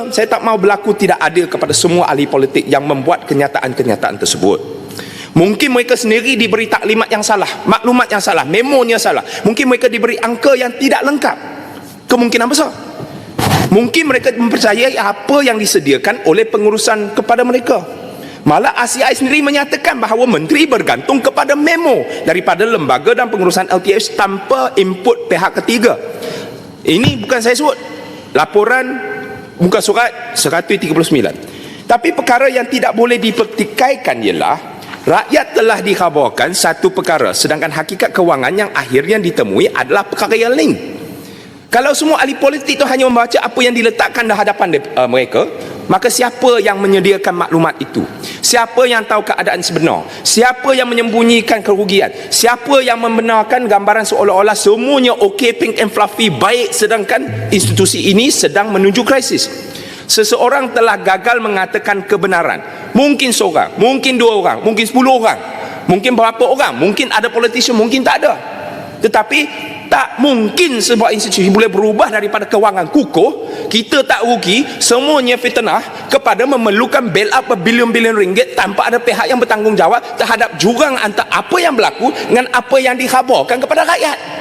Kedua, saya tak mahu berlaku tidak adil kepada semua ahli politik yang membuat kenyataan-kenyataan tersebut. Mungkin mereka sendiri diberi taklimat yang salah, maklumat yang salah, memonya salah. Mungkin mereka diberi angka yang tidak lengkap. Kemungkinan besar. Mungkin mereka mempercayai apa yang disediakan oleh pengurusan kepada mereka. Malah RCI sendiri menyatakan bahawa menteri bergantung kepada memo daripada lembaga dan pengurusan LTH tanpa input pihak ketiga. Ini bukan saya sebut, laporan muka surat 139. Tapi perkara yang tidak boleh dipertikaikan ialah rakyat telah dikhabarkan satu perkara, sedangkan hakikat kewangan yang akhirnya ditemui adalah perkara yang lain. Kalau semua ahli politik itu hanya membaca apa yang diletakkan di hadapan mereka, maka siapa yang menyediakan maklumat itu? Siapa yang tahu keadaan sebenar? Siapa yang menyembunyikan kerugian? Siapa yang membenarkan gambaran seolah-olah semuanya okey, pink and fluffy, baik, sedangkan institusi ini sedang menuju krisis? Seseorang telah gagal mengatakan kebenaran. Mungkin seorang, mungkin dua orang, mungkin 10 orang, mungkin berapa orang, mungkin ada politician, mungkin tak ada. Tetapi tak mungkin sebuah institusi boleh berubah daripada kewangan kukuh, kita tak rugi, semuanya fitnah, kepada memerlukan bail up berbilion-bilion ringgit tanpa ada pihak yang bertanggungjawab terhadap jurang antara apa yang berlaku dengan apa yang dikhabarkan kepada rakyat.